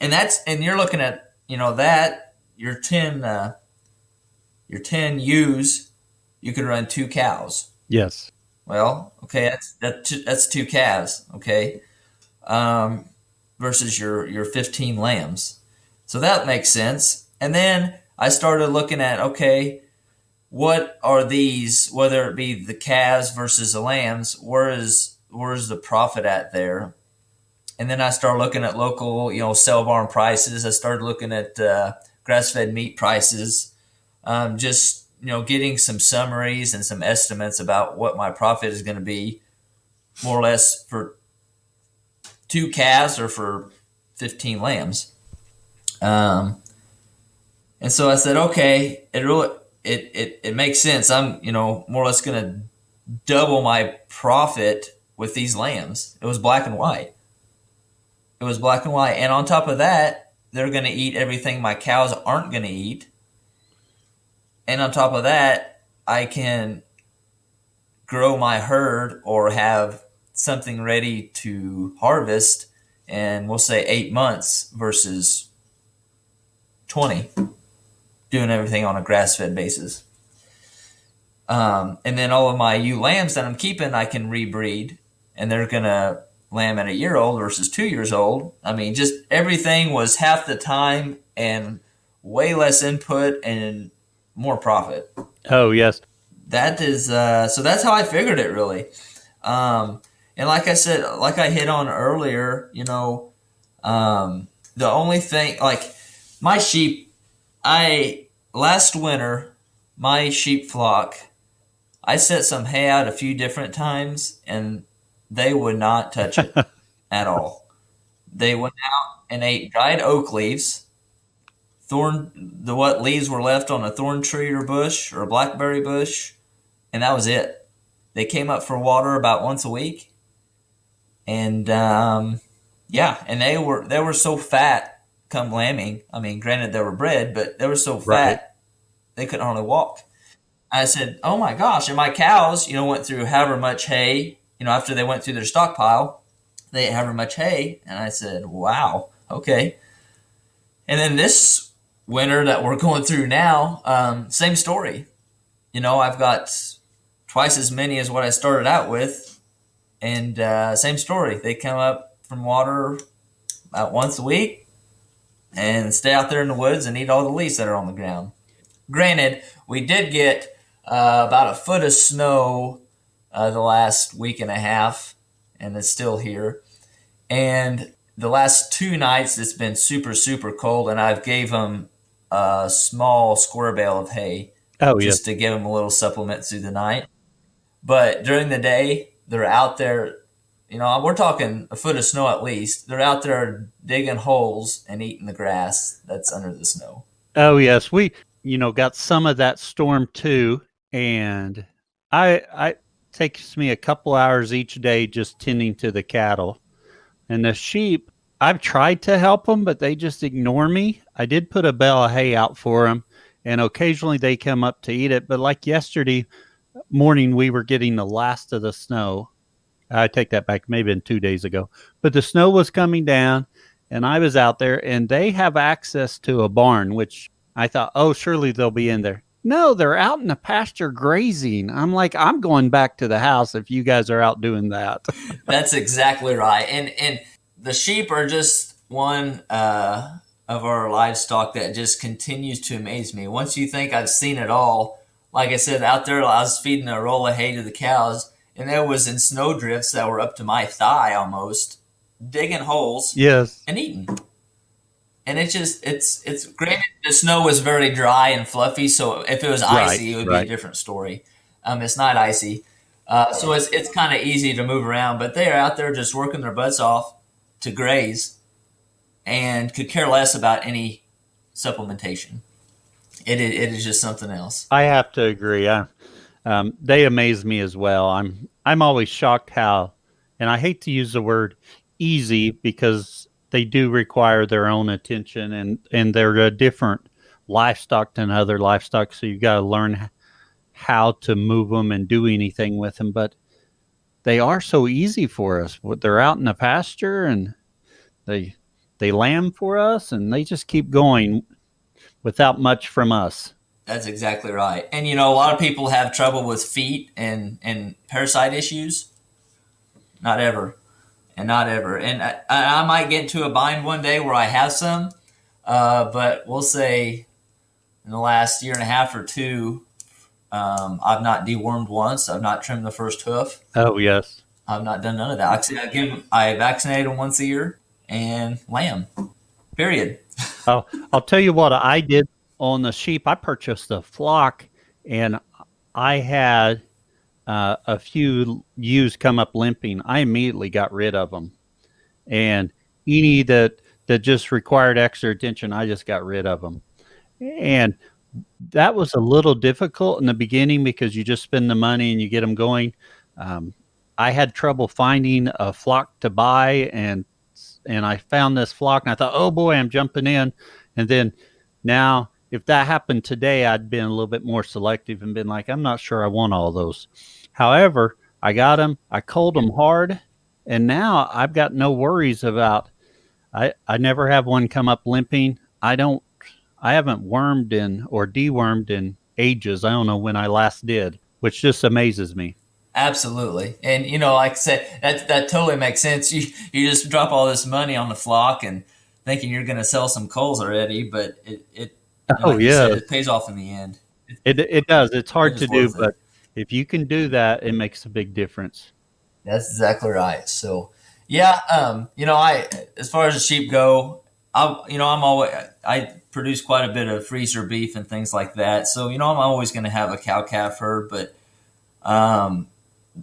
And you're looking at, that, your 10 ewes, you could run 2 cows. Yes. Well, okay, that's 2 calves, okay, versus your 15 lambs. So that makes sense. And then I started looking at, okay, what are these, whether it be the calves versus the lambs, where's the profit at there? And then I started looking at local, sale barn prices. I started looking at grass-fed meat prices, just getting some summaries and some estimates about what my profit is going to be, more or less, for 2 calves or for 15 lambs. And so I said, okay, it makes sense. I'm, more or less going to double my profit with these lambs. It was black and white. And on top of that, they're going to eat everything my cows aren't going to eat. And on top of that, I can grow my herd or have something ready to harvest in, we'll say, 8 months versus 20, doing everything on a grass-fed basis. And then all of my ewe lambs that I'm keeping, I can rebreed, and they're going to lamb at a year old versus 2 years old. I mean, just everything was half the time and way less input and more profit. Oh, yes. That is, so that's how I figured it, really. And like I said, like I hit on earlier, the only thing, like my sheep, last winter, my sheep flock, I set some hay out a few different times, and they would not touch it at all. They went out and ate dried oak leaves, what leaves were left on a thorn tree or bush or a blackberry bush, and that was it. They came up for water about once a week, and and they were so fat come lambing. I mean, granted they were bred, but they were so fat they couldn't hardly walk. I said, "Oh my gosh!" And my cows, went through however much hay. After they went through their stockpile, they ate however much hay, and I said, "Wow, okay." And then this winter that we're going through now, same story. I've got twice as many as what I started out with, and same story. They come up from water about once a week and stay out there in the woods and eat all the leaves that are on the ground. Granted, we did get about a foot of snow the last week and a half, and it's still here. And the last 2 nights, it's been super, super cold, and I've gave them a small square bale of hay just to give them a little supplement through the night. But during the day, they're out there, we're talking a foot of snow at least. They're out there digging holes and eating the grass that's under the snow. Oh, yes. We, got some of that storm too, and I takes me a couple hours each day just tending to the cattle. And the sheep, I've tried to help them, but they just ignore me. I did put a bale of hay out for them, and occasionally they come up to eat it. But like yesterday morning, we were getting the last of the snow. I take that back, maybe 2 days ago. But the snow was coming down, and I was out there, and they have access to a barn, which I thought, oh, surely they'll be in there. No, they're out in the pasture grazing. I'm like, I'm going back to the house if you guys are out doing that. That's exactly right. And the sheep are just one of our livestock that just continues to amaze me. Once you think I've seen it all, like I said, out there I was feeding a roll of hay to the cows, and there was in snow drifts that were up to my thigh almost, digging holes and eating. And it's granted the snow was very dry and fluffy, so if it was icy, it would be a different story. It's not icy, so it's kind of easy to move around. But they are out there just working their butts off to graze, and could care less about any supplementation. It is just something else. I have to agree. They amaze me as well. I'm always shocked how, and I hate to use the word easy because they do require their own attention, and they're a different livestock than other livestock. So you got to learn how to move them and do anything with them. But they are so easy for us. They're out in the pasture and they they lamb for us, and they just keep going without much from us. That's exactly right. And a lot of people have trouble with feet and parasite issues. Not ever, and not ever. And I might get into a bind one day where I have some, but we'll say in the last year and a half or two, I've not dewormed once. I've not trimmed the first hoof. Oh yes. I've not done none of that. I vaccinate them once a year and lamb. Period. I'll tell you what I did on the sheep. I purchased a flock, and I had a few ewes come up limping. I immediately got rid of them, and any that just required extra attention, I just got rid of them. And that was a little difficult in the beginning because you just spend the money and you get them going. Um, I had trouble finding a flock to buy, and I found this flock, and I thought, oh boy, I'm jumping in. And then now, if that happened today, I'd been a little bit more selective and been like, I'm not sure I want all those. However, I got them, I culled them hard, and now I've got no worries about. I never have one come up limping. I haven't wormed in or dewormed in ages. I don't know when I last did, which just amazes me. Absolutely. And like I said, that totally makes sense. You just drop all this money on the flock and thinking you're going to sell some culls already, but it Oh like you yeah, said, it pays off in the end. it does. It's hard It to is do, worth it. but if you can do that, it makes a big difference. That's exactly right. So, yeah, I as far as the sheep go, I produce quite a bit of freezer beef and things like that. So, I'm always going to have a cow calf herd, but um,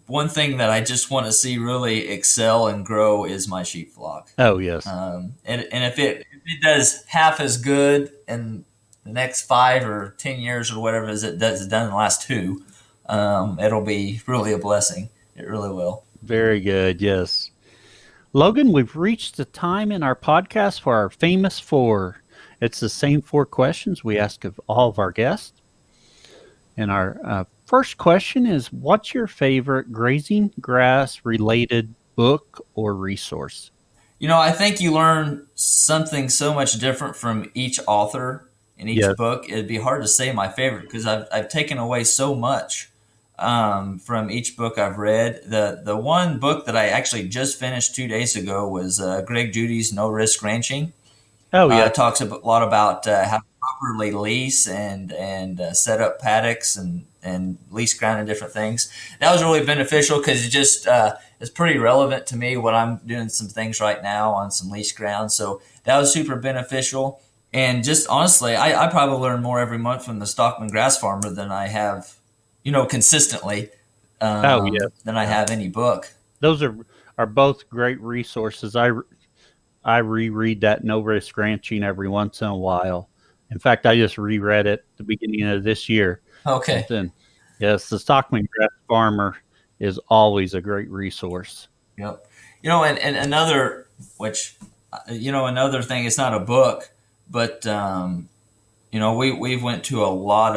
one thing that I just want to see really excel and grow is my sheep flock. Oh yes. And if it does half as good in the next 5 or 10 years or whatever as it does done in the last two, it'll be really a blessing. It really will. Very good. Yes. Logan, we've reached the time in our podcast for our famous four. It's the same four questions we ask of all of our guests. And our first question is, what's your favorite grazing grass related book or resource? I think you learn something so much different from each author in each Yes. book. It'd be hard to say my favorite because I've taken away so much from each book I've read. The one book that I actually just finished 2 days ago was Greg Judy's No Risk Ranching. Oh yeah. It talks a lot about how to properly lease and set up paddocks and lease ground and different things. That was really beneficial because it just is pretty relevant to me when I'm doing some things right now on some lease ground. So that was super beneficial. And just honestly, I probably learn more every month from the Stockman Grass Farmer than I have, consistently Oh yes. than I have any book. Those are both great resources. I reread that No Risk Ranching every once in a while. In fact, I just reread it at the beginning of this year. Okay. Then, yes, the Stockman Grass Farmer is always a great resource. Yep. And another, which, another thing, it's not a book, but, we've went to a lot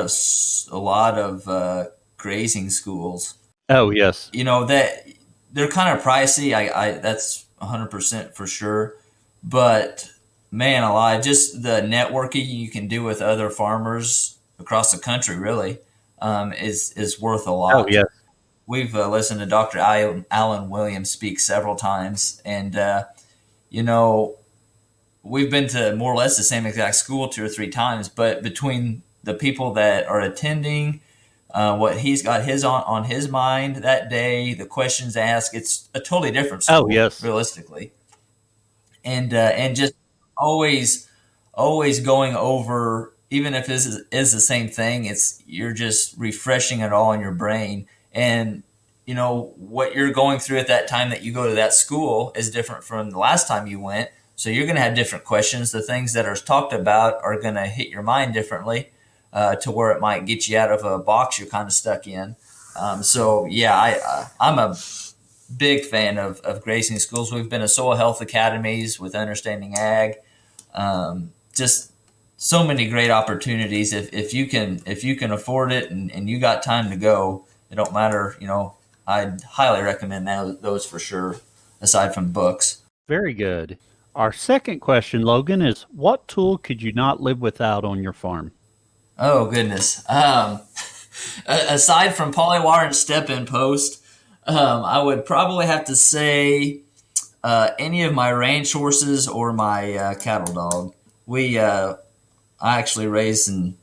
of grazing schools, Oh yes. that they're kind of pricey. I that's 100% for sure. But man alive, just the networking you can do with other farmers across the country really is worth a Oh lot. yes. We've listened to Dr. Alan Williams speak several times, and you know, we've been to more or less the same exact school 2 or 3 times. But between the people that are attending, what he's got on his mind that day, the questions asked, it's a totally different Oh school, yes. realistically, and just always going over. Even if this is the same thing, you're just refreshing it all in your brain. And what you're going through at that time that you go to that school is different from the last time you went. So you're going to have different questions. The things that are talked about are going to hit your mind differently to where it might get you out of a box you're kind of stuck in. So yeah, I'm a big fan of grazing schools. We've been to soil health academies with Understanding Ag. Just so many great opportunities. If you can afford it and you got time to go, it don't matter. I'd highly recommend those for sure. Aside from books. Very good. Our second question, Logan, is what tool could you not live without on your farm? Oh goodness. Aside from polywire and step-in post, I would probably have to say any of my ranch horses or my cattle dog. I actually raise and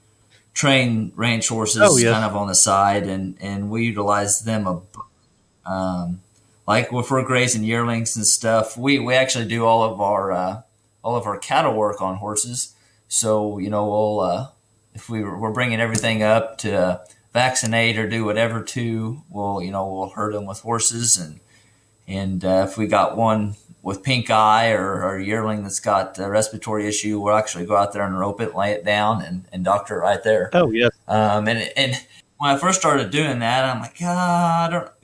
train ranch horses kind of on the side, and we utilize them like if we're grazing yearlings and stuff. We actually do all of our cattle work on horses. So we'll if we're bringing everything up to vaccinate or do whatever we'll herd them with horses, and if we got one with pink eye or a yearling that's got a respiratory issue, we'll actually go out there and rope it, lay it down, and doctor it right there. Oh yes. And when I first started doing that, I'm like,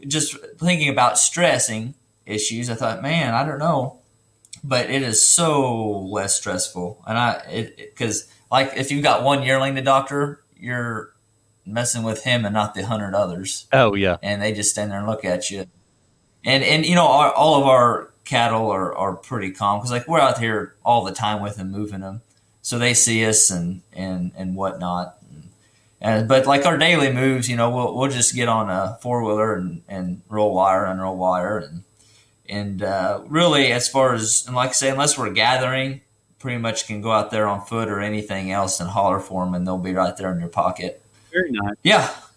just thinking about stressing issues. I thought, man, I don't know, but it is so less stressful. And because like if you've got one yearling to doctor, you're messing with him and not the 100 others. Oh yeah. And they just stand there and look at you. And all of our cattle are pretty calm because like we're out here all the time with them, moving them, so they see us and whatnot. But like our daily moves, we'll just get on a 4-wheeler and roll wire, unroll wire, and really as far as, and like I say, unless we're gathering, pretty much can go out there on foot or anything else and holler for them, and they'll be right there in your pocket. Very nice.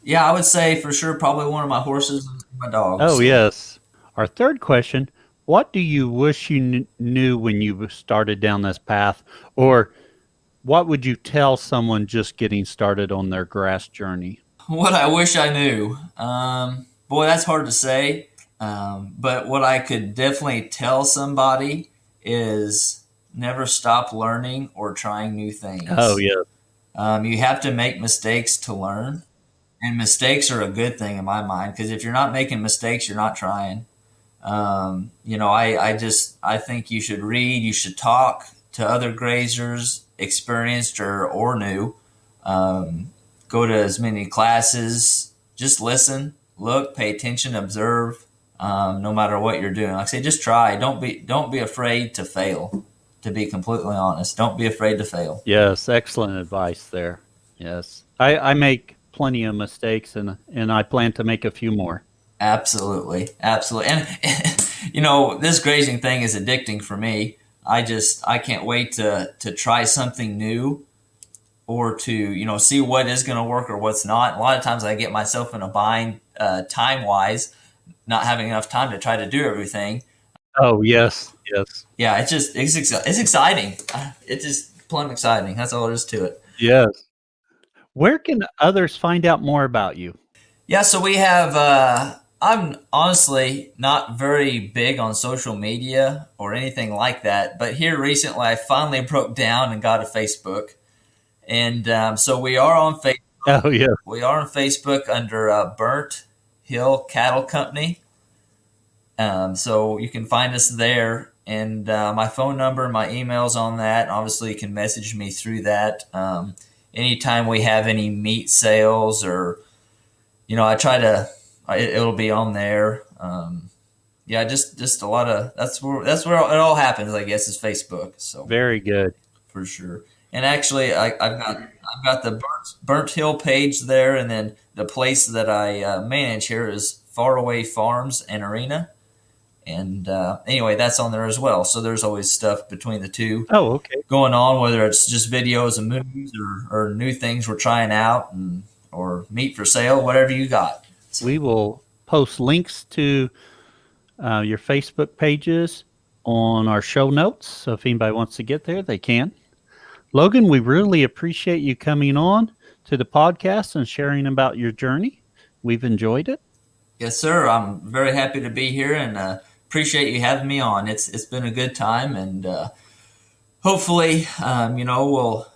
Yeah, I would say for sure probably one of my horses and my dogs. Oh yes. Our third question: what do you wish you knew when you started down this path, or what would you tell someone just getting started on their grass journey? What I wish I knew. Boy, that's hard to say. But what I could definitely tell somebody is never stop learning or trying new things. Oh, yeah. You have to make mistakes to learn. And mistakes are a good thing in my mind, because if you're not making mistakes, you're not trying. I think you should read, you should talk to other grazers, experienced or new. Go to as many classes, just listen, look, pay attention, observe, no matter what you're doing. Like I say, just try. Don't be afraid to fail, to be completely honest. Don't be afraid to fail. Yes, excellent advice there. Yes. I make plenty of mistakes, and I plan to make a few more. Absolutely. And this grazing thing is addicting for me. I can't wait to try something new, or to see what is going to work or what's not. A lot of times I get myself in a bind time wise, not having enough time to try to do everything. Oh yes. Yeah, it's exciting. It's just plumb exciting. That's all there is to it. Yes. Where can others find out more about you? Yeah, so we have. I'm honestly not very big on social media or anything like that, but here recently I finally broke down and got a Facebook, and so we are on Facebook. Oh yeah. We are on Facebook under Burnt Hill Cattle Company. So you can find us there, and my phone number and my email's on that. Obviously, you can message me through that. Anytime we have any meat sales, or I try to, it'll be on there. Just a lot of that's where it all happens, I guess, is Facebook. So very good for sure. And actually, I've got the Burnt Hill page there, and then the place that I manage here is Faraway Farms and Arena. And anyway, that's on there as well. So there's always stuff between the two going on, whether it's just videos and movies or new things we're trying out, or meat for sale, whatever you got. So we will post links to your Facebook pages on our show notes. So if anybody wants to get there, they can. Logan, we really appreciate you coming on to the podcast and sharing about your journey. We've enjoyed it. Yes, sir. I'm very happy to be here, and appreciate you having me on. It's been a good time, and hopefully, we'll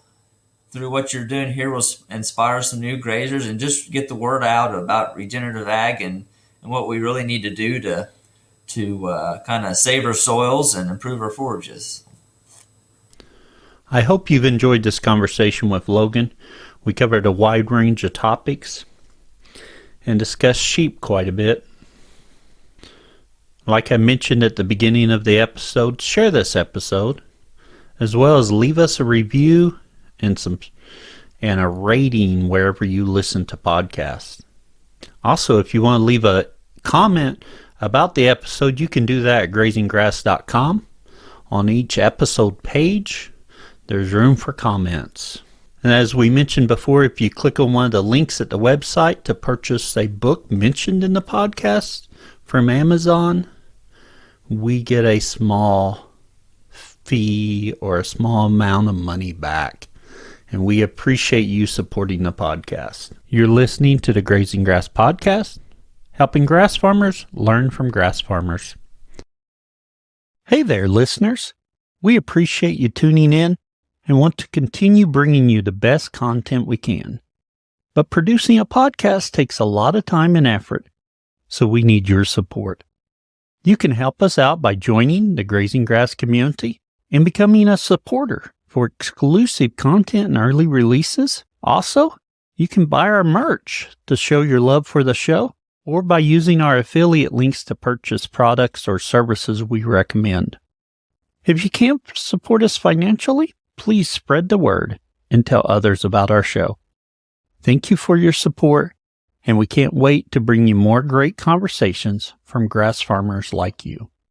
through what you're doing here will inspire some new grazers and just get the word out about regenerative ag and what we really need to do to kind of save our soils and improve our forages. I hope you've enjoyed this conversation with Logan. We covered a wide range of topics and discussed sheep quite a bit. Like I mentioned at the beginning of the episode, share this episode, as well as leave us a review and a rating wherever you listen to podcasts. Also, if you want to leave a comment about the episode, you can do that at grazinggrass.com. On each episode page, there's room for comments. And as we mentioned before, if you click on one of the links at the website to purchase a book mentioned in the podcast from Amazon, we get a small fee or a small amount of money back. And we appreciate you supporting the podcast. You're listening to the Grazing Grass Podcast, helping grass farmers learn from grass farmers. Hey there, listeners. We appreciate you tuning in and want to continue bringing you the best content we can. But producing a podcast takes a lot of time and effort, so we need your support. You can help us out by joining the Grazing Grass community and becoming a supporter for exclusive content and early releases. Also, you can buy our merch to show your love for the show, or by using our affiliate links to purchase products or services we recommend. If you can't support us financially, please spread the word and tell others about our show. Thank you for your support, and we can't wait to bring you more great conversations from grass farmers like you.